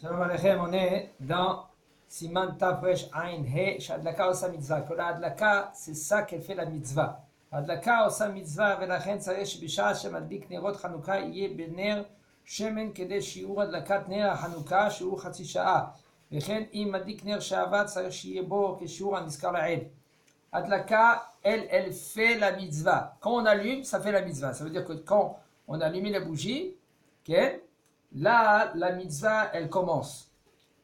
Shalom Aleichem, on est dans Siman Tafresh Ain He, Shadlaka Osa Mitzvah. Que la Adlaka, c'est ça qu'elle fait la mitzvah. Adlaka Osa Mitzvah, Velachen Tzaresh Bisha Shemadlik Nerot Chanukah, Yeh Bener Shemen Kede Shiur Adlakat Ner Chanukah, Shiur Chatzi Sha'a. Vechen Im Madlik Ner She'avad Tzaresh Yeh Bo Keshiur Aniskar La'ed. Adlaka, elle fait la mitzvah. Quand on allume, ça fait la mitzvah. Ça veut dire que quand on allume la bougie, okay, là, la mitzvah, elle commence.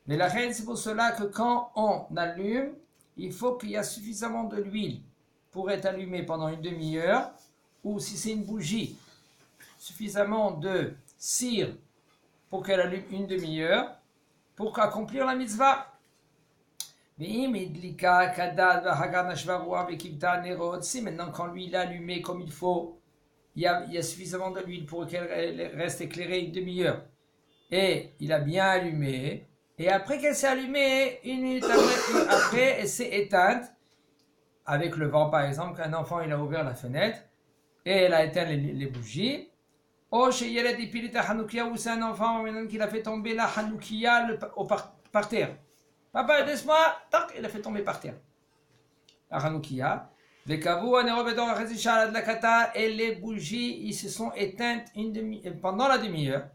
Mais la reine, c'est pour cela que quand on allume, il faut qu'il y ait suffisamment de l'huile pour être allumé pendant une demi-heure, ou si c'est une bougie, suffisamment de cire pour qu'elle allume une demi-heure, pour accomplir la mitzvah. Si maintenant quand l'huile est allumée comme il faut, il y a suffisamment de l'huile pour qu'elle reste éclairée une demi-heure, et il a bien allumé, et après qu'elle s'est allumée, une minute après elle s'est éteinte, avec le vent par exemple, qu'un enfant il a ouvert la fenêtre, et elle a éteint les bougies, ou c'est un enfant maintenant qu'il a fait tomber la Hanoukia par terre. Papa, laisse-moi, tac, il a fait tomber par terre. La Hanoukia. Et les bougies, ils se sont éteintes pendant la demi-heure.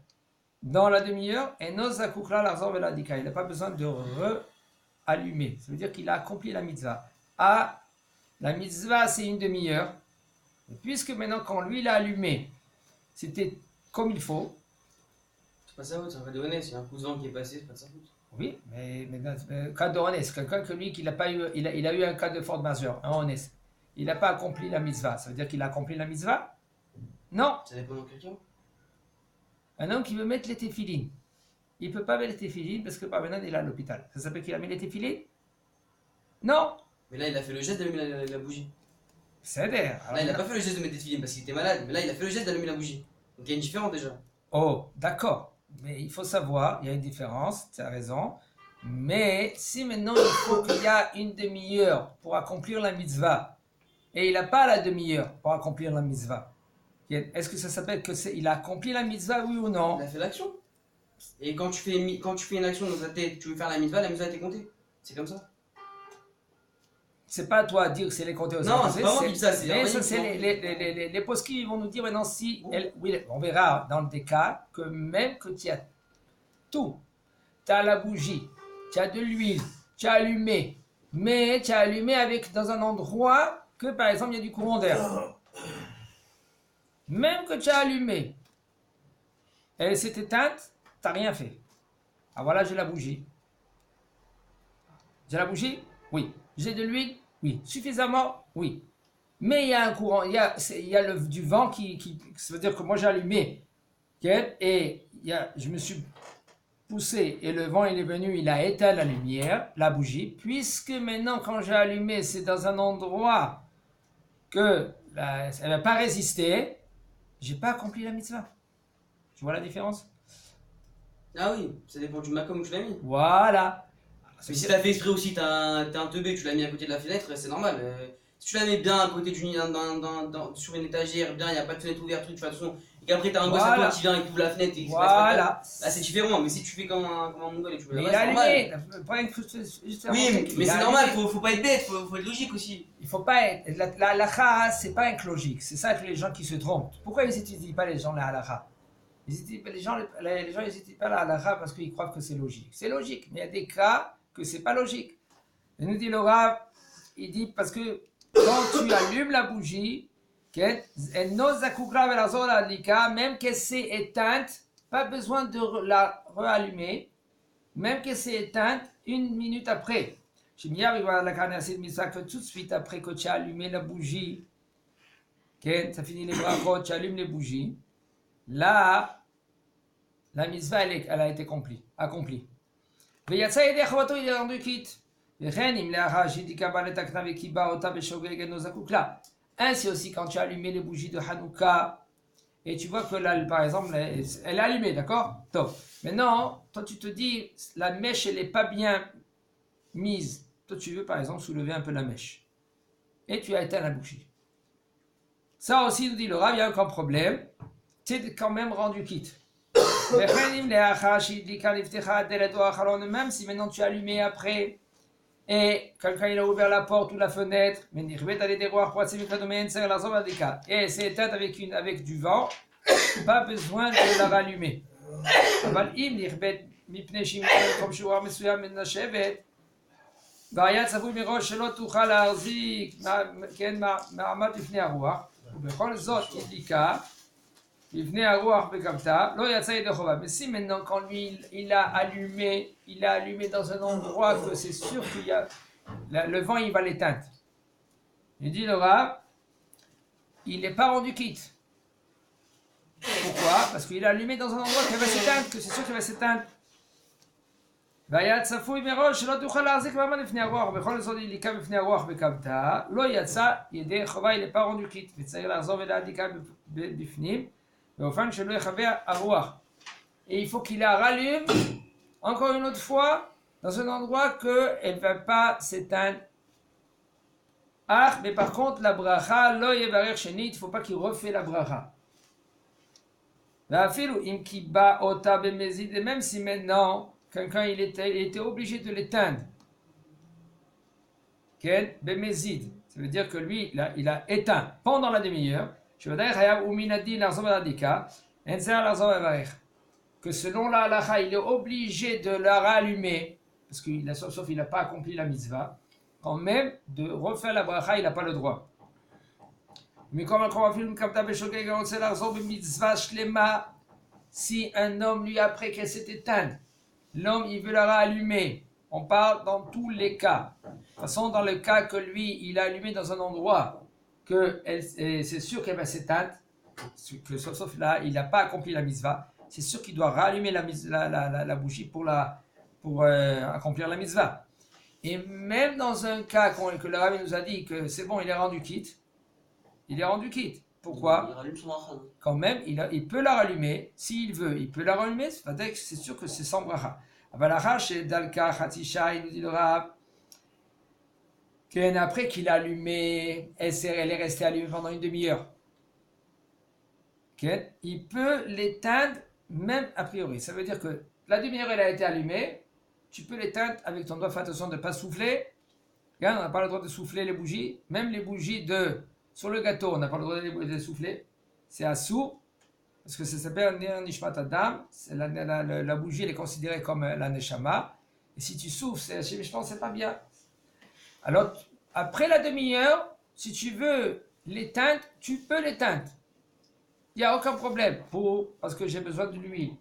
Dans la demi-heure, et il n'a pas besoin de re-allumer. Ça veut dire qu'il a accompli la mitzvah. Ah, la mitzvah, c'est une demi-heure. Et puisque maintenant, quand lui l'a allumé, c'était comme il faut. C'est pas sa faute, c'est un cas de honnête. Il y a un coup de vent qui est passé, c'est pas de sa faute. Oui, mais dans le cas de honnête, quelqu'un que lui, qu'il a pas eu, il a eu un cas de force majeure, un honnête. Il n'a pas accompli la mitzvah. Ça veut dire qu'il a accompli la mitzvah? Non. Ça dépend de quelqu'un. Un homme qui veut mettre les téphilines, il ne peut pas mettre les téphilines parce que par maintenant il est à l'hôpital. Ça s'appelle qu'il a mis les téphilines? Non. Mais là, il a fait le geste d'allumer la bougie. C'est d'air. Là, il n'a pas fait le geste de mettre des films parce qu'il était malade. Mais là, il a fait le geste d'allumer la bougie. Donc il y a une différence déjà. Oh, d'accord. Mais il faut savoir, il y a une différence, tu as raison. Mais si maintenant il faut qu'il y a une demi-heure pour accomplir la mitzvah, et il n'a pas la demi-heure pour accomplir la mitzvah, est-ce que ça s'appelle qu'il a accompli la mitzvah, oui ou non? Il a fait l'action. Et quand tu fais une action dans ta tête, tu veux faire la mitzvah t'est comptée. C'est comme ça. C'est pas à toi à dire que c'est les compter aux Non, c'est pas moi qui dis ça. Mais ça, c'est les poskim, ils vont nous dire maintenant si... Oui, on verra dans des cas que même que tu as tout, tu as la bougie, tu as de l'huile, tu as allumé, mais tu as allumé dans un endroit que par exemple il y a du courant d'air. Même que tu as allumé, elle s'est éteinte, tu n'as rien fait. Ah voilà, j'ai la bougie. J'ai la bougie? Oui. J'ai de l'huile? Oui. Suffisamment? Oui. Mais il y a un courant, il y a du vent ça veut dire que moi j'ai allumé. Okay? Et je me suis poussé et le vent il est venu, il a éteint la lumière, la bougie. Puisque maintenant quand j'ai allumé, c'est dans un endroit que elle n'a pas résisté, j'ai pas accompli la mitzvah. Tu vois la différence? Ah oui, ça dépend du macom où tu l'as mis. Voilà. Mais si t'as fait exprès aussi, t'as un teubé, tu l'as mis à côté de la fenêtre, c'est normal. Si tu la mets bien à côté sur une étagère, bien, il n'y a pas de fenêtre ouverte, tu vois, attention, et qu'après t'as un gosse à toi qui vient et qui ouvre la fenêtre et qui se passe pas bien, là c'est différent. Mais si tu fais comme un mongol et tu mais il a allumé. Oui, mais c'est normal, faut pas être bête, faut être logique aussi. Il faut pas être. La halakha, c'est pas être logique. C'est ça que les gens qui se trompent. Pourquoi ils n'étudient pas les gens la halakha? Les gens n'étudient pas la halakha parce qu'ils croient que c'est logique. C'est logique, mais il y a des cas que c'est pas logique. Il nous dit le Rav, il dit parce que quand tu allumes la bougie, même qu'elle s'est éteinte, pas besoin de la rallumer, même qu'elle s'est éteinte une minute après. Je me dis avec la carnation de Misa que tout de suite après que tu as allumé la bougie, ça finit les brachot, tu allumes les bougies, là, la mitzvah elle a été accomplie. Il est rendu quitte. Ainsi aussi quand tu as allumé les bougies de Hanouka et tu vois que là, par exemple, elle est allumée, d'accord? Top. Maintenant, toi tu te dis, la mèche elle n'est pas bien mise. Toi tu veux par exemple soulever un peu la mèche. Et tu as éteint la bougie. Ça aussi, nous dit le Rav, il n'y a aucun problème. Tu es quand même rendu quitte. Même si maintenant tu as allumé après et quelqu'un il a ouvert la porte ou la fenêtre, et c'est éteint avec du vent, pas besoin de la rallumer. אבל אם נכבד מפני שהיא במקום שיעור מסוים מן השבט, והיה צפוי מראש שלא תוכל להחזיק מעמד לפני הרוח, ובכל זאת הדליקה לפני הרוח בכבתה, לא יצא ידי חובה. Mais si maintenant quand lui il a allumé dans un endroit que c'est sûr qu'il y a le vent il va l'éteindre. Il dit le Rav, il n'est pas rendu quitte. Pourquoi? Parce qu'il a allumé dans un endroit qui va s'éteindre, que c'est sûr qu'il va s'éteindre. והיה צפוי מראש שלא תוכל להחזיק מעמד לפני הרוח, ובכל זאת הדליקה בפני הרוח בכבתה, לא יצא ידי חובה, il n'est pas rendu quitte, וצריך לחזור ולהדליקה בפנים, באופן שלא יחווה הרוח. Et il faut qu'il la rallume encore une autre fois dans un endroit qu'elle ne va pas s'éteindre. Mais par contre, la bracha, lo yevarer shenit, il ne faut pas qu'il refait la bracha. Et même si maintenant, quelqu'un il était obligé de l'éteindre. Quel Bemezid. Ça veut dire que lui, il a éteint pendant la demi-heure. Que selon la halacha, il est obligé de la rallumer, parce qu'il sauf il n'a pas accompli la mitzvah. Quand même, de refaire la bracha, il n'a pas le droit. Mais comme si un homme lui après qu'elle s'est éteinte, l'homme il veut la rallumer, on parle dans tous les cas. De toute façon, dans le cas que lui il a allumé dans un endroit que c'est sûr qu'elle va s'éteindre, que sauf là il n'a pas accompli la mitzvah, c'est sûr qu'il doit rallumer la bougie pour accomplir la mitzvah. Et même dans un cas que le Rabbi nous a dit que c'est bon, il est rendu quitte. Pourquoi? Il rallume son bracha. Quand même, il peut la rallumer, s'il veut, il peut la rallumer, c'est sûr que c'est sans bracha. Avalacha, chez Dalka, Khatisha, il nous dit le Rav, qu'après qu'il a allumé, elle est restée allumée pendant une demi-heure. Il peut l'éteindre, même a priori. Ça veut dire que la demi-heure, elle a été allumée, tu peux l'éteindre avec ton doigt, fais attention de ne pas souffler. Regarde, on n'a pas le droit de souffler les bougies, même les bougies sur le gâteau, on n'a pas le droit de les souffler. C'est assourd, parce que ça s'appelle Ner Nishmat Adam. La bougie, elle est considérée comme la Neshama. Et si tu souffles, je pense que c'est pas bien. Alors, après la demi-heure, si tu veux l'éteindre, tu peux l'éteindre. Il n'y a aucun problème. Parce que j'ai besoin de l'huile,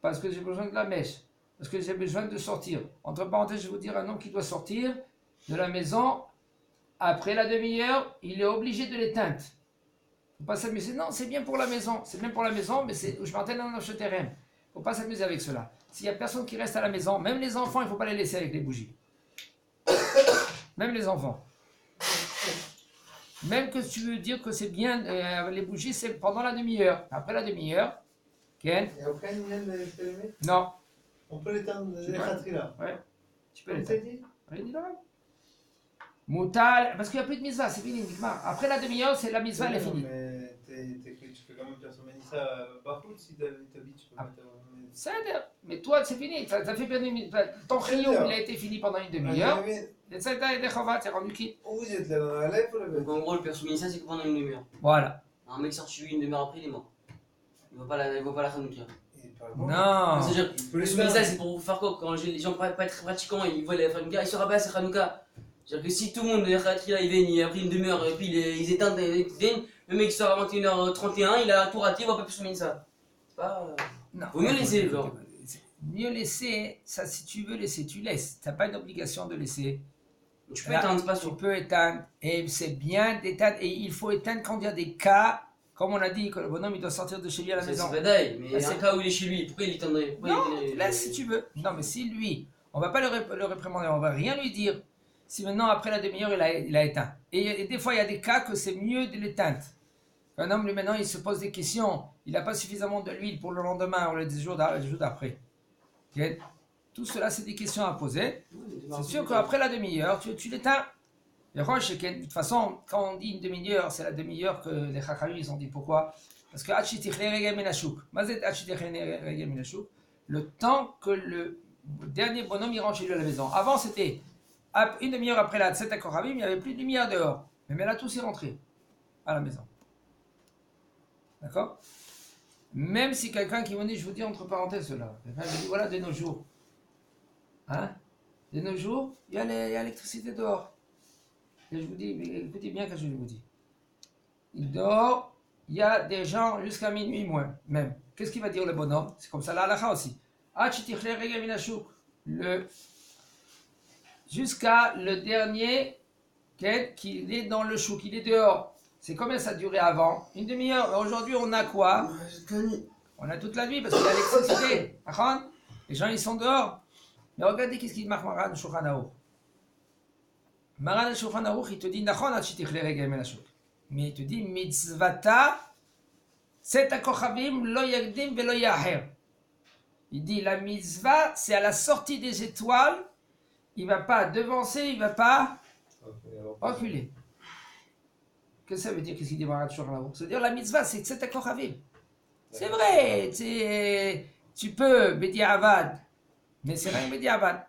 parce que j'ai besoin de la mèche, parce que j'ai besoin de sortir. Entre parenthèses, je vais vous dire, un homme qui doit sortir de la maison, après la demi-heure, il est obligé de l'éteindre. Faut pas s'amuser. Non, c'est bien pour la maison. C'est bien pour la maison, mais je m'entends dans notre terrain. Faut pas s'amuser avec cela. S'il y a personne qui reste à la maison, même les enfants, il faut pas les laisser avec les bougies. Même les enfants. Même que tu veux dire que c'est bien, les bougies, c'est pendant la demi-heure. Après la demi-heure, Ken? Il n'y a aucun lien de l'allumer? Non. On peut l'éteindre les khatria. Ouais. Tu peux Comme l'éteindre. t'as dit? Oui, dis-le. Moutal, parce qu'il n'y a plus de mitzvah, c'est fini. Après la demi-heure, c'est la mitzvah, elle est finie. Mais tu peux quand même faire sommer ça Bahout si t'habites, tu peux mettre. C'est-à-dire, mais toi, c'est fini. T'as fait bien ton chiyuv, il a été fini pendant une demi-heure. Et ça, t'es rendu quitte. Où vous êtes là dans la lèvre ou la Donc en gros, le perso ça, c'est que pendant une demi-heure. Voilà. Un mec sort chez lui une demi-heure après, il est mort. Il voit pas la Hanouka. Non. C'est-à-dire, le ça, c'est pour faire quoi? Quand les gens pas être pratiquants, ils voient la Hanouka, ils se rabattent à Hanouka. C'est-à-dire que si tout le monde, les Khatria, ils viennent, il a pris une demi-heure, et puis ils éteignent, le mec sort à 21h31, il a tout raté, il voit pas plus soumettre ça. C'est pas. Non. Vaut mieux laisser, genre. Mieux laisser, ça, si tu veux laisser, tu laisses. T'as pas d'obligation de laisser. Tu peux éteindre, pas Tu sûr. peux éteindre. Et c'est bien d'éteindre. Et il faut éteindre quand il y a des cas, comme on a dit, que le bonhomme il doit sortir de chez lui à la C'est maison. pas d'ail, mais C'est un cas où il est chez lui, pourquoi il éteindrait? Non, laisse si tu veux. Non, mais si lui, on va pas le réprimander, on va rien lui dire. Si maintenant, après la demi-heure, il a éteint. Et des fois, il y a des cas que c'est mieux de l'éteindre. Un homme, lui, maintenant, il se pose des questions. Il n'a pas suffisamment de l'huile pour le lendemain ou les jours d'après. Okay? Tout cela, c'est des questions à poser. C'est sûr qu'après la demi-heure, tu l'éteins. De toute façon, quand on dit une demi-heure, c'est la demi-heure que les Chachamim, ils ont dit. Pourquoi? Parce que le temps que le dernier bonhomme il rentre chez lui à la maison. Avant, c'était une demi-heure après la Tzet HaKochavim, il n'y avait plus de lumière dehors. Mais maintenant, tous est rentré à la maison. D'accord? Même si quelqu'un qui me dit, je vous dis entre parenthèses cela, quelqu'un me dit, voilà, de nos jours, hein? De nos jours, il y a l'électricité dehors. Et je vous dis, écoutez bien ce que je vous dis. Dehors, il y a des gens jusqu'à minuit moins, même. Qu'est-ce qu'il va dire le bonhomme? C'est comme ça la halakha aussi. Jusqu'à le dernier qu'il est dans le chouk, il est dehors. C'est combien ça durait avant? Une demi-heure. Aujourd'hui, on a quoi? On a toute la nuit parce qu'il y a l'électricité. Les gens, ils sont dehors. Mais regardez qu'est-ce qu'il marque Maran Shulchan Aruch. Maran Shulchan Aruch, il te dit mais il te dit mitzvata set hakochavim lo yagdim velo yaher. Il dit la mitzvah, c'est à la sortie des étoiles. Il ne va pas devancer, il ne va pas reculer. Qu'est-ce que ça veut dire? Qu'est-ce qu'il dit Maran Shulchan Aruch? Ça veut dire la mitzvah, c'est set hakochavim. C'est vrai, tu peux bediavad, mais c'est rien bediavad.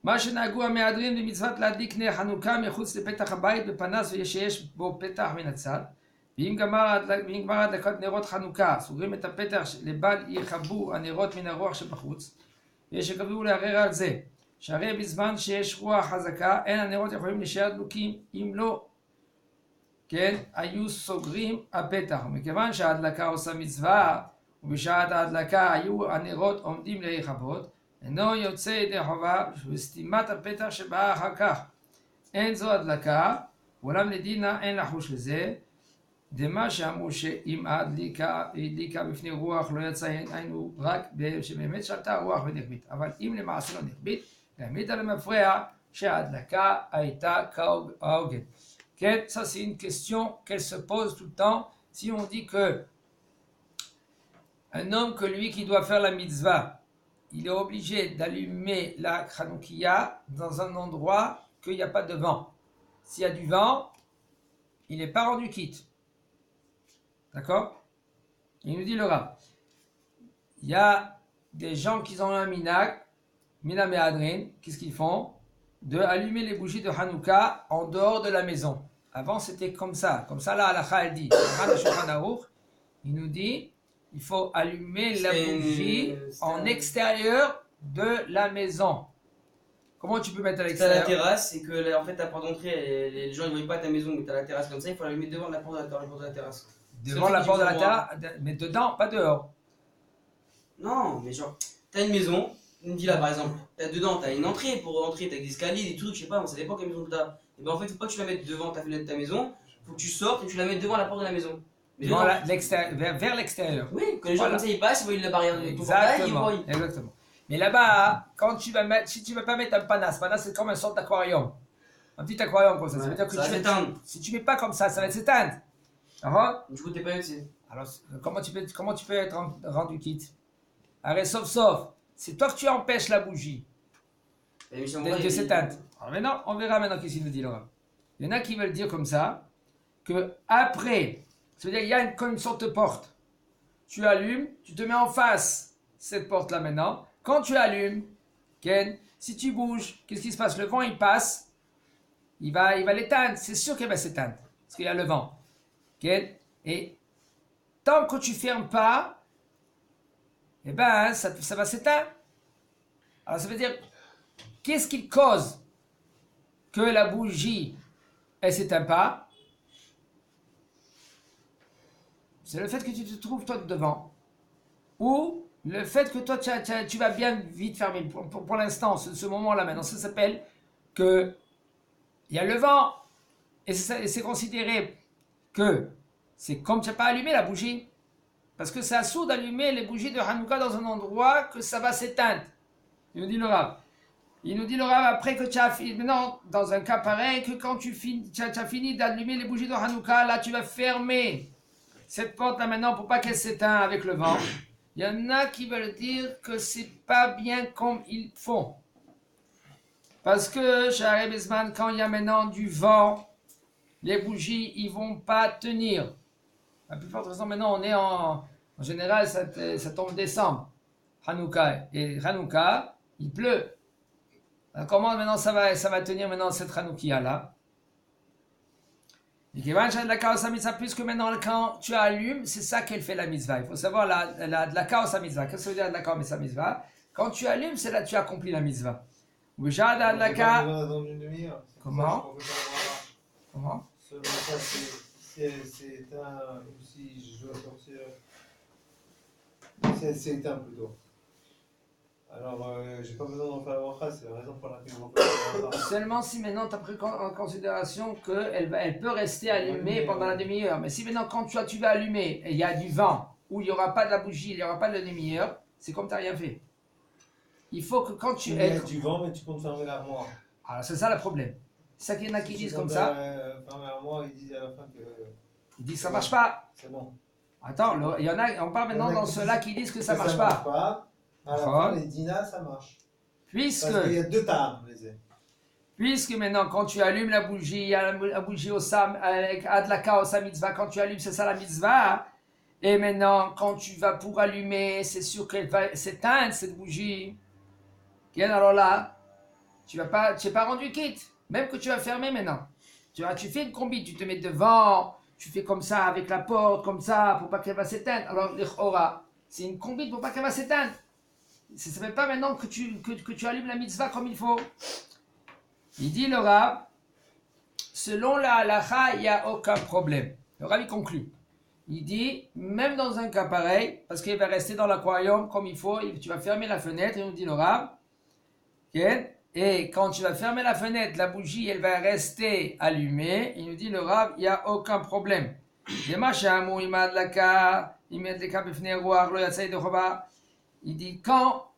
מה שנהגו המהדרין במצוות להדליק נר חנוכה מחוץ לפתח הבית בפנס ויש בו פתח מן הצד ואם גמר הדלקת נרות חנוכה סוגרים את הפתח לבל יכבו הנרות מן הרוח שבחוץ ויש שקבעו לערער על זה שהרי בזמן שיש רוח חזקה אין הנרות יכולים להישאר דלוקים אם לא כן היו סוגרים הפתח ומכיוון שההדלקה עושה מצווה ובשעת ההדלקה היו הנרות עומדים להיכבות אינו יוצא ידי חובה וסתימת הפתח שבאה אחר כך. אין זו הדלקה, אולם לדינה אין לחוש לזה. דמה שאמרו שאם הדליקה בפני רוח לא יצא היינו רק שבאמת שלטה רוח ונכבית. אבל אם למעשה לא נכבית, להעמיד על המפרע שההדלקה הייתה כהוגן. כן, ça c'est une question qu'elle se pose tout le temps. Si on dit que un homme que lui qui doit faire la mitzvah, il est obligé d'allumer la Hanoukia dans un endroit qu'il n'y a pas de vent. S'il y a du vent, il n'est pas rendu quitte. D'accord? Il nous dit le Rav. Il y a des gens qui ont un minag, minam et adrin, qu'est-ce qu'ils font? De allumer les bougies de Hanouka en dehors de la maison. Avant c'était comme ça la halakha elle dit. Il nous dit il faut allumer la bougie en extérieur de la maison. Comment tu peux mettre à l'extérieur? T'as la terrasse et que en fait ta porte d'entrée, les gens ne voient pas ta maison, mais t'as la terrasse comme ça, il faut l'allumer devant la porte de la terrasse. Devant la porte de la terrasse, mais dedans, pas dehors. Non, mais genre, t'as une maison, une villa par exemple, dedans t'as une entrée pour entrer, t'as des escaliers, des trucs, je sais pas, ça dépend quelle maison t'as. Et ben en fait, faut pas que tu la mettes devant ta fenêtre de ta maison, faut que tu sortes et tu la mettes devant la porte de la maison. Vers l'extérieur. Oui, quand les gens comme ça ils passent, ils voient la barrière de ton portail, ils voient. Exactement. Mais là-bas, quand tu vas mettre, si tu ne veux pas mettre un panas c'est comme une sorte d'aquarium. Un petit aquarium comme ça. Ça veut dire que ça va s'éteindre. Si tu ne mets pas comme ça va s'éteindre. Du coup, t'es pas utile. Alors, comment tu peux être rendu quitte? Arrête, sauf. C'est toi que tu empêches la bougie de s'éteindre. Alors maintenant, on verra maintenant qu'est-ce qu'il nous dit Laura. Il y en a qui veulent dire comme ça, que après, c'est-à-dire il y a comme une sorte de porte. Tu allumes, tu te mets en face cette porte-là maintenant. Quand tu allumes, Ken, si tu bouges, qu'est-ce qui se passe? Le vent il passe, il va l'éteindre. C'est sûr qu'il va s'éteindre parce qu'il y a le vent. Ken, et tant que tu fermes pas, eh ben ça va s'éteindre. Alors ça veut dire, qu'est-ce qui cause que la bougie elle s'éteint pas? C'est le fait que tu te trouves toi devant. Ou le fait que toi tu vas bien vite fermer. Pour l'instant, ce moment-là maintenant, ça s'appelle que il y a le vent. Et c'est considéré que c'est comme tu n'as pas allumé la bougie. Parce que c'est assourd d'allumer les bougies de Hanouka dans un endroit que ça va s'éteindre. Il nous dit le Rav. Il nous dit le Rav après que tu as fini, maintenant dans un cas pareil, que quand tu as fini d'allumer les bougies de Hanouka, là tu vas fermer cette porte là maintenant pour pas qu'elle s'éteigne avec le vent. Il y en a qui veulent dire que c'est pas bien comme ils font. Parce que chez Arabisman, quand il y a maintenant du vent, les bougies ils vont pas tenir. La plus forte raison, maintenant, on est en général, ça tombe décembre, Hanouka. Et Hanouka, il pleut. Alors, comment maintenant ça va tenir maintenant cette Hanoukia là? Puisque maintenant, quand tu allumes, c'est ça qu'elle fait la mitzvah. Il faut savoir la chaos à mitzvah. Qu'est-ce que ça veut dire la chaos à mitzvah? Quand tu allumes, c'est là que tu accomplis la mitzvah. Comment? Comment? Selon ça, c'est éteint, ou si je dois sortir, c'est éteint plutôt. Alors, j'ai pas besoin d'en faire la bracha, c'est la raison pour laquelle on va faire la bracha. Seulement si maintenant tu as pris en considération qu'elle peut rester allumée pendant la demi-heure. Mais si maintenant, quand tu vas allumer et il y a du vent, où il n'y aura pas de la bougie, il n'y aura pas de la demi-heure, c'est comme tu n'as rien fait. Il faut que quand tu Il y a du vent, mais tu comptes fermer l'armoire. Alors c'est ça le problème. C'est ça qu'il y en a qui disent comme ça. Fermer l'armoire, ils disent à la fin que. Ils disent que ça ne marche pas. C'est bon. Attends, il y en a, on parle maintenant dans ceux-là qui disent que ça ne marche pas. À la fin, les dinas, ça marche. Parce qu'il y a deux tables, puisque maintenant, quand tu allumes la bougie, il y a la bougie au sam, avec Adlaka au sam mitzvah, quand tu allumes, c'est ça la mitzvah. Et maintenant, quand tu vas pour allumer, c'est sûr qu'elle va s'éteindre, cette bougie. Bien, alors là, tu n'es pas rendu quitte. Même que tu vas fermer maintenant. Tu fais une combi, tu te mets devant, tu fais comme ça avec la porte, comme ça, pour pas qu'elle va s'éteindre. Alors, l'Ichora, c'est une combi pour pas qu'elle va s'éteindre. Ça ne fait pas maintenant que tu allumes la mitzvah comme il faut. Il dit le Rav, selon la halacha, il n'y a aucun problème. Le Rav, il conclut. Il dit, même dans un cas pareil, parce qu'il va rester dans l'aquarium comme il faut, tu vas fermer la fenêtre, il nous dit le Rav, okay? Et quand tu vas fermer la fenêtre, la bougie, elle va rester allumée, il nous dit le Rav, il n'y a aucun problème. Il dit quand,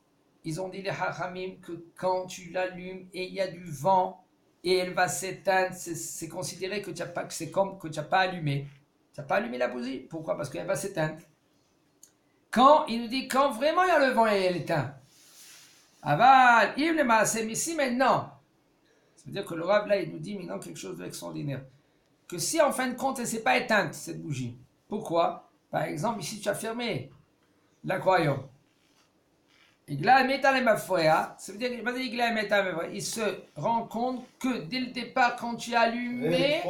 ils ont dit les hachamim que quand tu l'allumes et il y a du vent et elle va s'éteindre, c'est considéré que c'est comme que tu n'as pas allumé. Tu n'as pas allumé la bougie. Pourquoi? Parce qu'elle va s'éteindre. Quand, il nous dit quand vraiment il y a le vent et elle éteint. Aval, il le maasem ici maintenant. Ça veut dire que le Rav là, il nous dit maintenant quelque chose d'extraordinaire. Que si en fin de compte elle ne s'est pas éteinte, cette bougie. Pourquoi? Par exemple, ici tu as fermé l'aquarium. Ça veut dire il se rend compte que dès le départ, quand tu as allumé,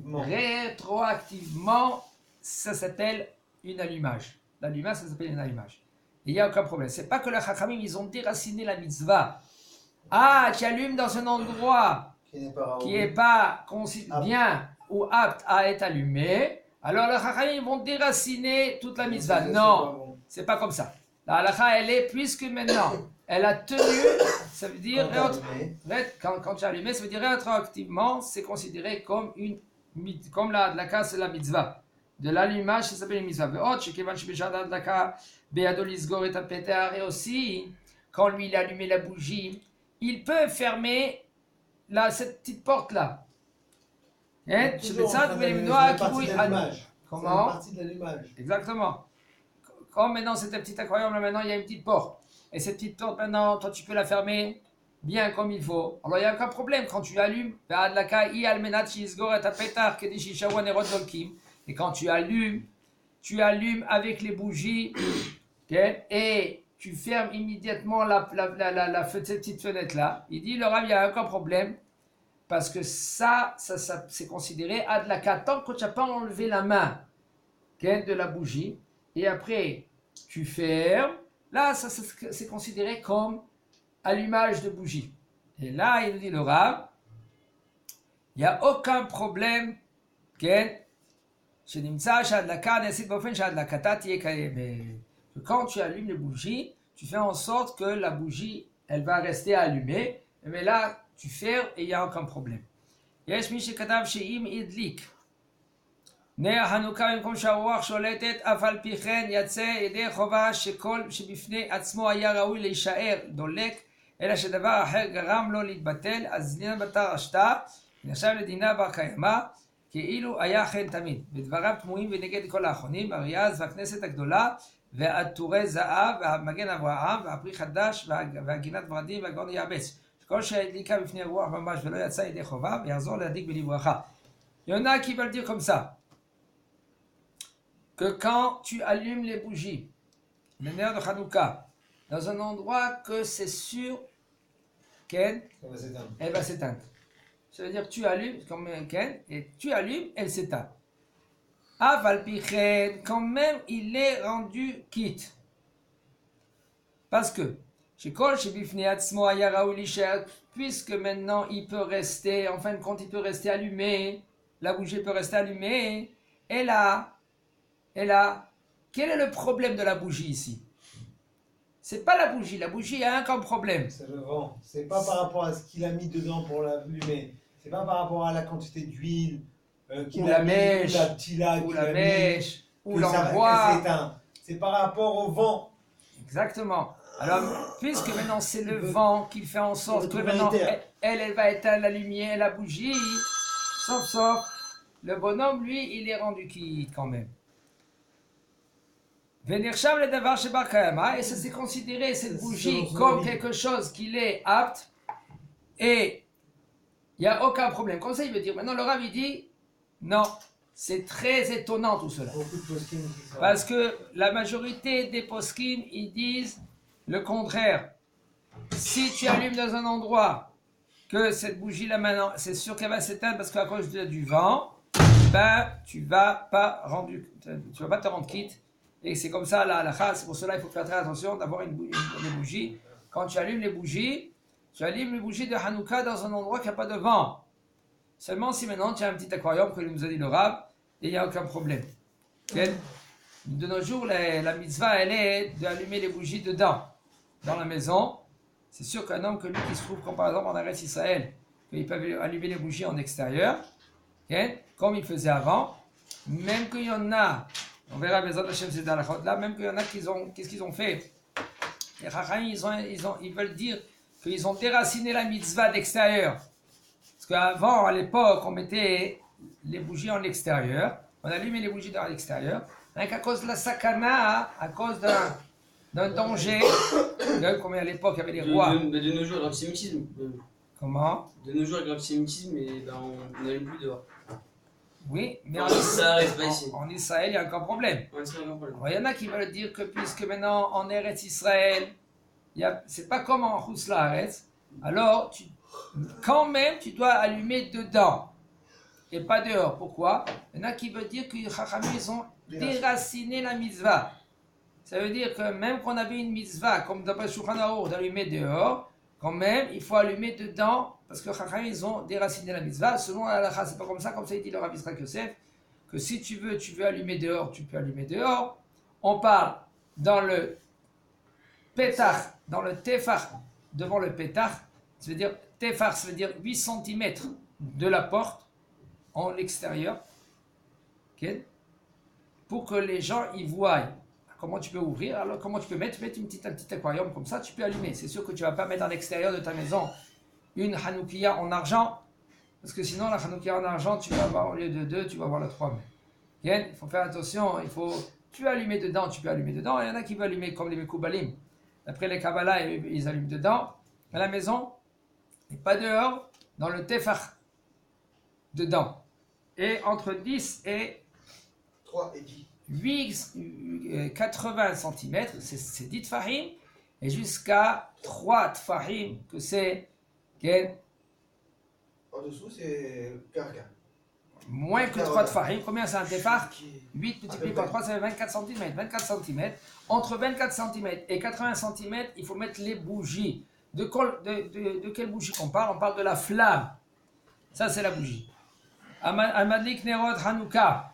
rétroactivement, ça s'appelle une allumage. L'allumage, ça s'appelle un allumage. Et il n'y a aucun problème. C'est pas que les Chachamim, ils ont déraciné la mitzvah. Ah, tu allumes dans un endroit qui n'est pas bien ou apte à être allumé, alors les Chachamim vont déraciner toute la mitzvah. Non, c'est pas comme ça. La halakha, elle est, puisque maintenant, elle a tenu, ça veut dire, quand tu as allumé, ça veut dire rétroactivement, c'est considéré comme la halakha, c'est la mitzvah. De l'allumage, ça s'appelle une mitzvah. Et aussi, quand lui, il a allumé la bougie, il peut fermer cette petite porte-là. C'est partie de l'allumage. Comment? C'est partie de l'allumage. Exactement. Comme maintenant c'est un petit aquarium, là maintenant il y a une petite porte. Et cette petite porte maintenant, toi tu peux la fermer bien comme il faut. Alors il n'y a aucun problème quand tu allumes. Et quand tu allumes avec les bougies, okay, et tu fermes immédiatement cette petite fenêtre là. Il dit le Rav, il n'y a aucun problème. Parce que ça c'est considéré adlaka tant que tu n'as pas enlevé la main de la bougie. Et après, tu fermes. Là, ça c'est considéré comme allumage de bougie. Et là, il nous dit le Rav, il n'y a aucun problème que quand tu allumes les bougies, tu fais en sorte que la bougie, elle va rester allumée. Mais là, tu fermes et il n'y a aucun problème. יש מי שכתב שאם הדליק נר החנוכה במקום שהרוח שולטת, אף על פי כן יצא ידי חובה שכל שבפני עצמו היה ראוי להישאר דולק, אלא שדבר אחר גרם לו להתבטל, אז דינא בתר השתא, נחשב לדינה בר קיימא, כאילו היה כן תמיד. ודבריו תמוהים ונגד כל האחרונים, אריאז והכנסת הגדולה, והעטורי זהב, והמגן אברהם, והפרי חדש, והגינת ורדים, והגאון יעבץ. כל שהדליקה בפני הרוח ממש ולא יצא ידי חובה, ויחזור להדליק בלי ברכה. Il y en a qui veulent dire comme ça. que quand tu allumes les bougies, le nerf de Hanouka, dans un endroit que c'est sûr qu'elle va s'éteindre. Ça veut dire tu allumes comme Ken, et tu allumes, elle s'éteint. Aval pichen, quand même il est rendu quitte. Parce que, puisque maintenant il peut rester, en fin de compte il peut rester allumé, la bougie peut rester allumée, et là, quel est le problème de la bougie ici? C'est pas la bougie a un comme problème. C'est le vent. C'est pas par rapport à ce qu'il a mis dedans pour l'allumer. C'est pas par rapport à la quantité d'huile qu'il Ou a la mis, mèche, ou la petite laque ou qu'il la a mèche, mis, ou que ça l'endroit. s'éteint. C'est par rapport au vent. Exactement. Alors, puisque maintenant c'est le vent qui fait en sorte que maintenant elle va éteindre la lumière, la bougie, sauf, le bonhomme, lui, il est rendu quitte quand même. Venirsham le devar chez Barkayama, et ça c'est considéré cette bougie comme quelque chose qui est apte, et il n'y a aucun problème. Comme ça, il veut dire, maintenant le Rav il dit, non, c'est très étonnant tout cela. Parce que la majorité des poskim, ils disent le contraire. Si tu allumes dans un endroit que cette bougie là maintenant, c'est sûr qu'elle va s'éteindre parce qu'à cause du vent, ben tu vas pas te rendre quitte. Et c'est comme ça la halakha, c'est pour cela il faut faire très attention d'avoir une bougie. Quand tu allumes les bougies de Hanouka dans un endroit qui n'a pas de vent. Seulement si maintenant tu as un petit aquarium que nous a dit le Rav, et il n'y a aucun problème. Okay? De nos jours, la mitzvah, elle est d'allumer les bougies dedans, dans la maison. C'est sûr qu'un homme que lui qui se trouve, comme par exemple en Eretz Israël, qu'il peut allumer les bougies en extérieur, okay? Comme il faisait avant, même qu'il y en a, on verra Bezat Hashem c'est dans la chod là, même qu'il y en a qu'est-ce qu'ils ont fait? Les Chachamim, ils veulent dire qu'ils ont déraciné la mitzvah d'extérieur. Parce qu'avant, à l'époque, on mettait les bougies en extérieur, on allumait les bougies dans l'extérieur, rien qu'à cause de la sakana, à cause d'un danger, comme à l'époque il y avait les rois. De nos jours, l'antisémitisme. Comment? De nos jours, avec l'antisémitisme, on n'allume plus dehors. Oui, mais en Israël, il y a encore un problème. Il y en a qui veulent dire que puisque maintenant en Eretz Israël, c'est pas comme en Chutz alors quand même tu dois allumer dedans et pas dehors. Pourquoi? Il y en a qui veulent dire que les Chachamim ils ont déraciné la mitzvah. Ça veut dire que même qu'on avait une mitzvah, comme d'après Shulchan Aruch, d'allumer dehors, quand même, il faut allumer dedans, parce que Chachamim, ils ont déraciné la mitzvah. Selon la halakha, c'est pas comme ça il dit le Rav Yitzchak Yosef, que si tu veux allumer dehors, tu peux allumer dehors. On parle dans le pétach, dans le tefach, devant le pétach, ça veut dire, tefach, ça veut dire 8 cm de la porte, en l'extérieur, okay? Pour que les gens y voient comment tu peux ouvrir, alors comment tu peux mettre un petit aquarium comme ça, tu peux allumer. C'est sûr que tu ne vas pas mettre à l'extérieur de ta maison une Hanoukia en argent, parce que sinon la Hanoukia en argent, tu vas avoir, au lieu de 2, tu vas avoir le 3. Okay? Il faut faire attention, tu peux allumer dedans, il y en a qui veulent allumer comme les Mekoubalim. D'après les Kabbalah, ils allument dedans, à la maison, et pas dehors, dans le Tefach, dedans. Et entre 10 et 3 et 10. 80 cm, c'est 10 tfahim, et jusqu'à 3 tfahim, que c'est en dessous, c'est carca. Moins que 3 tfahim. Combien c'est un tefah? 8 multiplié par 3, ça fait 24 cm. 24 cm. Entre 24 cm et 80 cm, il faut mettre les bougies. De quelle bougie qu'on parle? On parle de la flamme. Ça, c'est la bougie. Amadlik Nerod Hanouka.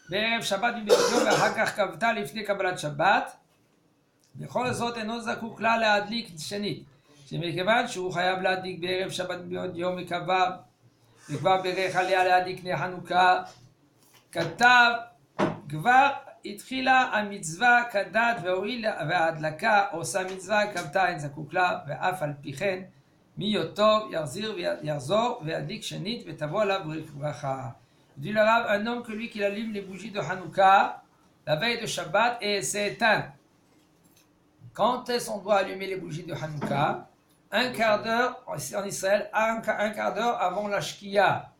בערב שבת מבית יום ואחר כך כבתה לפני קבלת שבת. בכל זאת אינו זקוק לה להדליק שנית, שמכיוון שהוא חייב להדליק בערב שבת מבית יום וקבע וכבר בירך עליה להדליק נר חנוכה, כתב כבר התחילה המצווה כדת וההדלקה עושה מצווה כבתה אין זקוק לה, ואף על פי כן מי טוב יחזור וידליק שנית ותבוא עליו ברכה. Dit le Rav, un homme que lui qui allume les bougies de Hanouka la veille de Shabbat et c'est éteint. Quand est-ce qu'on doit allumer les bougies de Hanouka? Un quart d'heure, en Israël, un quart d'heure avant la Shkia.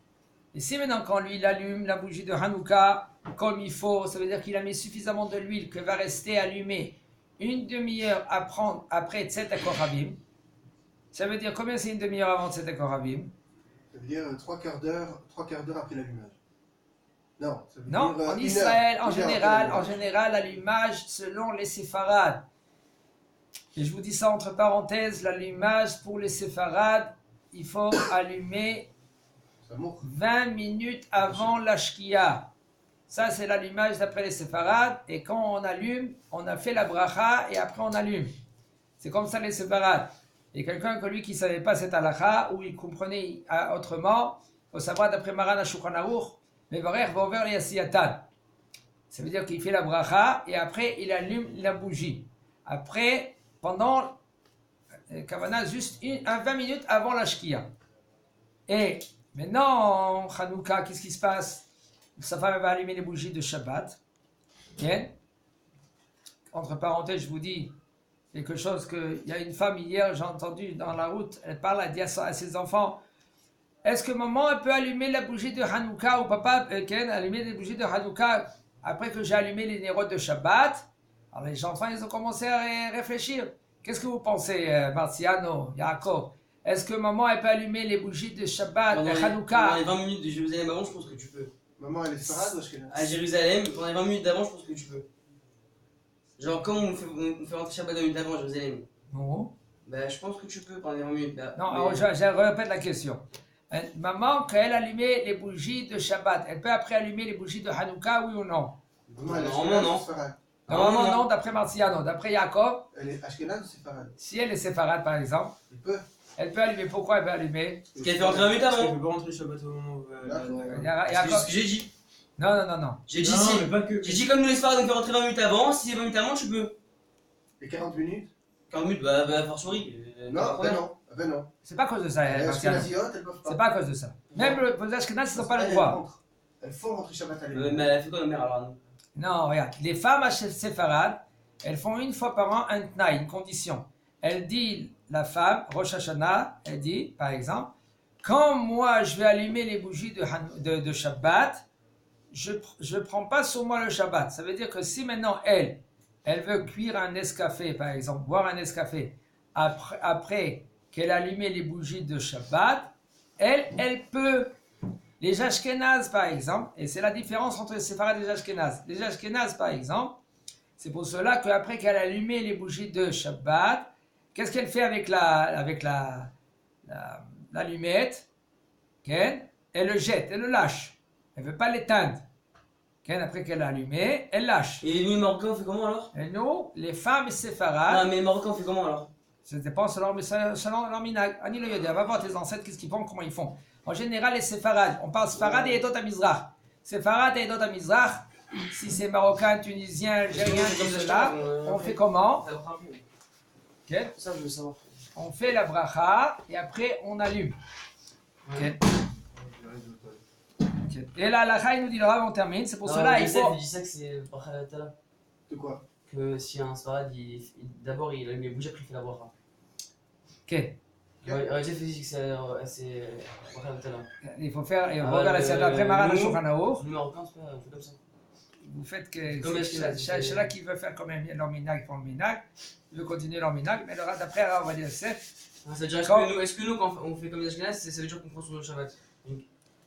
Et si maintenant, quand lui, il allume la bougie de Hanouka comme il faut, ça veut dire qu'il a mis suffisamment de l'huile que va rester allumée une demi-heure après Tzedek Koravim. Ça veut dire combien c'est une demi-heure avant Tzedek Koravim? Ça veut dire trois quarts d'heure après l'allumage. Non, ça veut Non, dire en une Israël, heure, en une heure général, après l'allumage selon les séfarades. Et je vous dis ça entre parenthèses, l'allumage pour les séfarades, il faut allumer ça mourra. 20 minutes avant la shkia. Ça, c'est l'allumage d'après les séfarades. Et quand on allume, on a fait la bracha et après on allume. C'est comme ça les séfarades. Et quelqu'un que lui qui ne savait pas cette halakha, ou il comprenait autrement, il faut savoir d'après Maran HaShulchan Aruch, Mevarer Vover Yasiyatan. Ça veut dire qu'il fait la bracha et après il allume la bougie. Après, pendant Kavana, juste 20 minutes avant la shkia. Et maintenant, Hanouka, qu'est-ce qui se passe? Sa femme va allumer les bougies de Shabbat. Bien. Entre parenthèses, je vous dis quelque chose que il y a une femme hier, j'ai entendu dans la route, elle parle, elle dit à ses enfants, est-ce que maman elle peut allumer la bougie de Hanouka ou papa Ken allumer les bougies de Hanouka après que j'ai allumé les nérodes de Shabbat? Alors les enfants ils ont commencé à réfléchir. Qu'est-ce que vous pensez, Marciano, Yaakov? Est-ce que maman elle peut allumer les bougies de Shabbat, de Hanouka? Pendant les 20 minutes de Jérusalem avant, je pense que tu peux. Maman, elle est sfarade ou ashkénaze? À Jérusalem, pendant les 20 minutes d'avant, je pense que tu peux. Genre, comment on fait rentrer Shabbat 20 minutes avant à Jérusalem? Non. Bah, je pense que tu peux pendant les 20 minutes. Là. Non, Mais- alors je répète la question. Maman, quand elle allumait les bougies de Shabbat, elle peut après allumer les bougies de Hanouka, oui ou non? Maman, elle est Normalement, ashkénaze non. ou sfarade? Normalement, non. non, d'après Marciano. D'après Yaakov, Elle est ashkénaze ou séfarade? si elle est séfarade par exemple, Il peut. elle peut allumer. Pourquoi elle peut allumer? Parce qu'elle fait rentrer 20 minutes Parce qu'elle avant. peut pas rentrer Shabbat au moment où C'est juste ce que j'ai dit. Non, non, non, non. J'ai dit Non, si. mais pas que. J'ai dit comme nous les Sfarades, on fait rentrer 20 minutes avant. Si c'est 20 minutes avant, tu peux. Et 40 minutes? 40 minutes, bah, fortiori. Non, ben non. Ben non. C'est pas à cause de ça, Les Marciano. ashkénaziotes, elles peuvent pas. C'est pas à cause de ça. Même les Ashkenazes, ils n'ont pas le Elles droit. rentrent. Elles font rentrer Shabbat à Mais l'époque. elle fait quoi, ma mère alors nous Non, regarde. Les femmes séfarades, elles font une fois par an un tnaï, une condition. Elle dit, la femme, Rosh Hashanah, elle dit, par exemple, quand moi je vais allumer les bougies de Shabbat, je ne prends pas sur moi le Shabbat. Ça veut dire que si maintenant elle veut cuire un Nescafé, par exemple, boire un Nescafé, après qu'elle a allumé les bougies de Shabbat, elle peut. Les Ashkénazes, par exemple, et c'est la différence entre les séfarades et les Ashkénazes. Les Ashkénazes, par exemple, c'est pour cela qu'après qu'elle a allumé les bougies de Shabbat, qu'est-ce qu'elle fait avec l'allumette? Elle le jette, elle le lâche. Elle ne veut pas l'éteindre. Après qu'elle a allumé, elle lâche. Et nous les Marocains, on fait comment alors? Et nous, les femmes Non, séfarades, mais les Marocains, on fait comment alors? ça dépend selon leur minag. Ani lo yoda, va voir tes ancêtres, qu'est-ce qu'ils font, comment ils font. En général, les séfarades, on parle séfarades et Edot Amizrach. Séfarades et Edot Amizrach, si c'est marocain, tunisien, algérien, tout cela, on fait comment? Ok. Ça, je veux savoir. On fait la bracha et après on allume. Ok. Ok. Et là, la il nous dit le Rav, on termine. C'est pour cela il faut. Il dit ça que c'est Bracha Tala. De quoi? Que si un Sfarad, d'abord il allume les bougies, après il fait la bracha. Ok. Rajef dit que c'est Bracha Tala. Il faut faire. Et on Ah, regarde la série après Maran nous- Shulchan Aruch. Nous Marocains, on fait comme ça. Vous faites que. Comme C'est là qui veut faire quand même leur minag, ils font le minag. Il veut continuer leur minag. Mais le Rav d'après, on va dire c'est. Ça veut dire, Quand- est-ce que nous, quand on fait comme les Ashkenazes, ça veut dire qu'on prend sur le Shabbat?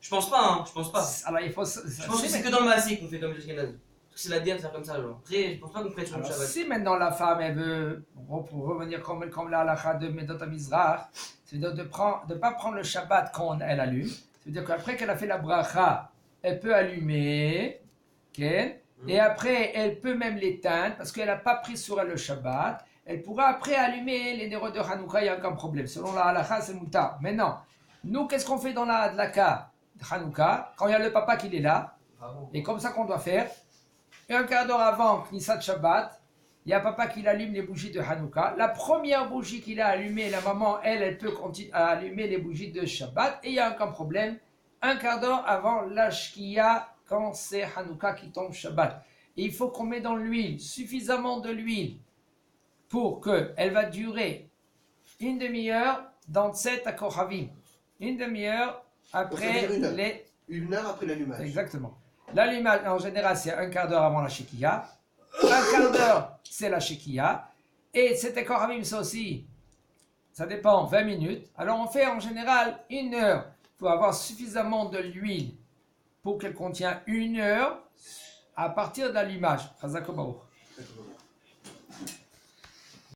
Je pense pas, hein, je pense pas. Alors il faut. Je pense que c'est que dans le Maasé qu'on fait comme les Ashkenazes. Parce que c'est la DN de faire comme ça, genre. Après, je pense pas qu'on prenne sur le Alors, Shabbat. si maintenant la femme elle veut, pour revenir comme la halakha de Medot Amizrach, c'est-à-dire de ne pas prendre le Shabbat quand elle allume, c'est-à-dire qu'après qu'elle a fait la bracha, elle peut allumer, ok, et après elle peut même l'éteindre parce qu'elle n'a pas pris sur elle le Shabbat. Elle pourra après allumer les nérodes de Hanouka, il n'y a aucun problème. Selon la halakha, c'est moutar. Maintenant, nous, qu'est-ce qu'on fait dans la halakha de Hanouka quand il y a le papa qui est là? Et comme ça qu'on doit faire. Et un quart d'heure avant Knisat Shabbat, il y a papa qui allume les bougies de Hanouka. La première bougie qu'il a allumée, la maman, elle peut continuer à allumer les bougies de Shabbat. Et il n'y a aucun problème. Un quart d'heure avant la Shkia, quand c'est Hanouka qui tombe Shabbat. Et il faut qu'on mette dans l'huile, suffisamment de l'huile, pour qu'elle va durer une demi-heure dans Tset à Kohavim. Une demi-heure après Ça veut dire une heure. les... Une heure après l'allumage. Exactement. L'allumage, en général, c'est un quart d'heure avant la shekiah. Un quart d'heure, c'est la shekiah. Et c'était Koramim, ça aussi. Ça dépend, 20 minutes. Alors, on fait en général 1 heure. Il faut avoir suffisamment de l'huile pour qu'elle contienne 1 heure à partir de l'allumage. Chazak Baruch.